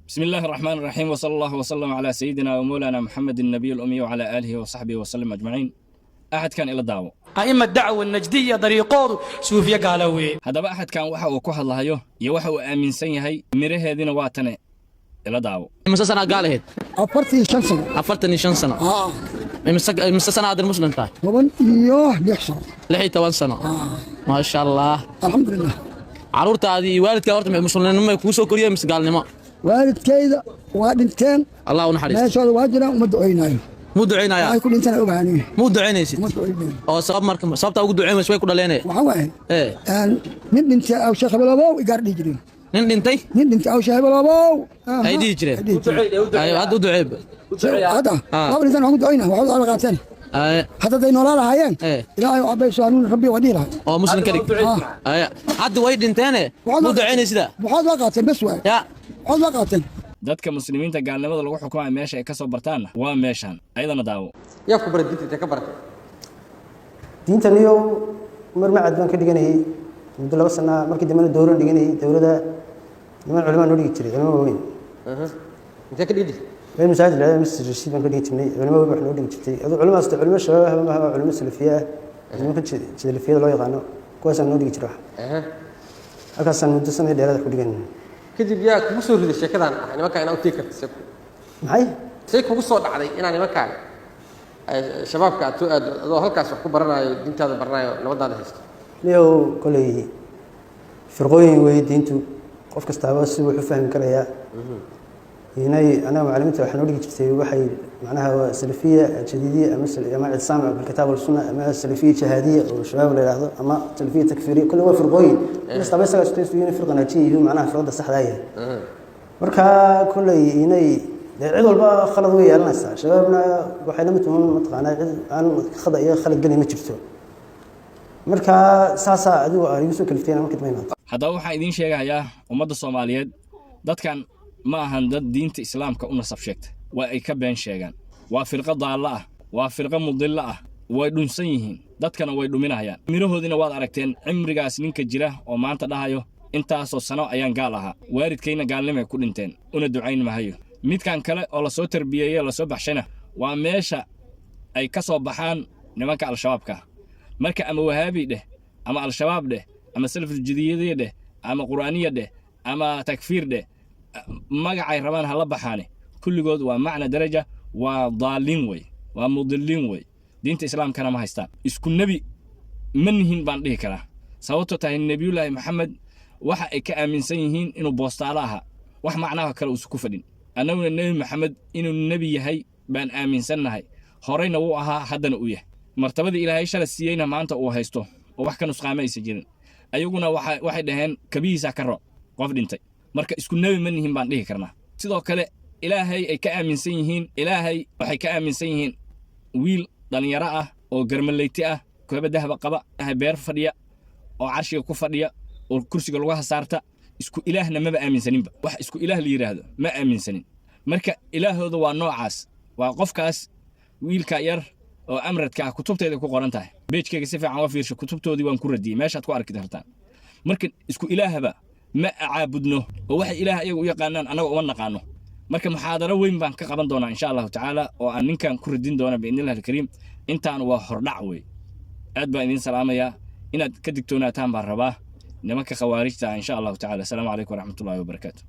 بسم الله الرحمن الرحيم وصلى الله وسلم على سيدنا ومولانا محمد النبي الأمي وعلى آله وصحبه وسلم أجمعين. أحد كان إلى الدعوة أئمة الدعوة النجدية طريقود سوفيا قالوا هذا بقى أحد كان وحى وكحل الله يوحى وآمن سنيهي مره هذه نواتنا إلى دعوة imisa sana gaalaheed afartii shan sano 45 sano imisa sana aad muslim tahay 16 sano ma sha Allah alxamdulilah caruurtaadii iyo waalidkaa horta muslimnimo kugu soo koriyay mise gaalnimo waalidkayda waa dhinteen Allah u naxariisto meeshooda waa jiraan uma duceynaayo muu duceynaya ay ku dhintaan ogaanay muu duceynaysid uma duceynaayo oo sababta ugu duceynayso way ku dhaleenay waxa waaye nin dhintay aw sheekh Abdullah igaar dhigi jiray nin dhintay aw sheekh Abdullah ay dhigi jireen ay hadda u duceeyb hada waa dhintaan ugu duceynaa waxa la qaateen hadda day noolaa hayeen ilaahay oo abay su'aaluun rabbi wadiila oo muslim kali ay hadda way dhinteene muu duceynaysid waxaad la qaateen bas waa ya waxaad la qaateen dadka muslimiinta gaalnimada lagu xukumayo meesha ay ka soo bartaan waa meeshan ayadana daawo yaa ku baray diinta ka baratay diintan iyo marmacad baan ka dhiganayay muddo 2 sano markii dambena dowlad dhiganayay dowladda niman culimo noo dhigi jiray culimo weyn intee ka dhigi way masaajid la masjid rashid baan ka dhigi jirnay culimo weyn wax noo dhigi jirtay adu culimo shabaab ma aha culimo salafiya nimanka salafiyada loo yaqaano kuwaas noo dhigi jiray halkaasaan muddo sano dheeraad ku dhiganay kadib yaa kugu soo riday sheekadan nimanka inaa u tii kartay maxay say kugu soo dhacday inaa nimankaan shabaabka adoo halkaas wax ku baranayo diintaada baranayo nabadaada haysto niyow koley firqooyin wey diintu qof kastaaba si wuxuu fahmi karayaa inay anaga macallimiinta waxaa noo dhigi jirtay waxay macnaha waa salafiya jadiidiya ama ictisaam bilkitaab walsunna ama salafiya jihaadiya oo shabaab la yidhaahdo ama salafiya takfiiriya kulli waa firqooyin kastaaba isagaa isutaysuyin firqa naajiya yihiin macnaha firqada saxdaa yahay marka kolley inay cid walba khalad way yeelanaysaa shabaabna waxay la mid yihiin mataqaanaa cid aan khada iyo khalad gelin ma jirto marka saasaa adigu igu soo kaliftayna markii dambe imaado haddaba waxaan idiin sheegayaa ummadda Soomaaliyeed dadkan ma ahan dad diinta islaamka u nasab sheegtay waa ay ka been sheegaan waa firqa daalla ah waa firqa mudilla ah way dhunsan yihiin dadkana way dhuminayaan mirahoodina waad aragteen cimrigaas ninka jira oo maanta dhahayo intaasoo sano ayaan gaal ahaa waalidkayna gaalnimay ku dhinteen una ducayn mahayo midkan kale oo la soo tarbiyeeyay la soo baxshana waa meesha ay ka soo baxaan nimanka al-shabaabka marka ama wahaabi dheh ama al-shabaab dheh ama salaful jadiidiyada dheh ama quraaniya dheh ama takfiir dheh magacay rabaan hala baxaane kulligood waa macna daraja waa daalin way waa mudallin way diinta islaamkana ma haystaan isku nabi manhin baan dhihi karaa sababtoo tahay nabiyullaahi maxamed waxa ay ka aaminsan yihiin inuu boostaalo ahaa wax macnaha kale uusu ku fadhin annaguna nebi maxamed inuu nebi yahay baan aaminsannahay horeyna wuu ahaa haddana uu yahay martabadii ilaahay shala siiyeyna maanta uu haysto oo wax ka nusqaamaysa jirin ayaguna waxay dhaheen kabihiisa ka rooc qof dhintay marka isku nabi ma nihin baan dhihi karnaa sidoo kale ilaahay ay ka aaminsan yihiin ilaahay waxay ka aaminsan yihiin wiil dhalinyaro ah oo garmaleyti ah kooba dahba qaba beer fadhiya oo carshiga ku fadhiya oo kursiga lagu hasaarta isku ilaahna maba aaminsaninba wax isku ilaah la yiraahdo ma aaminsanin marka ilaahooda waa noocaas waa qofkaas wiilka yar oo amradka kutubteeda ku qoran tahay beejkayga si fiican waa fiirsho kutubtoodii waan ku radiyay meeshaad ku arki kartaan marka isku ilaahaba ma acaabudno oo waxa ilaah ayagu u yaqaanaan anaga uma naqaano marka muxaadaro weyn baan ka qaban doonaa insha Allah taala oo aan ninkan ku radin doona biidnillah alkariim intaan waa hordhac way aad baan idin salaamaya inaad ka digtoonaataan baan rabaa nimanka khawaarijta insha Allah taala assalamu alaykum wa rahmatullahi wa barakatuh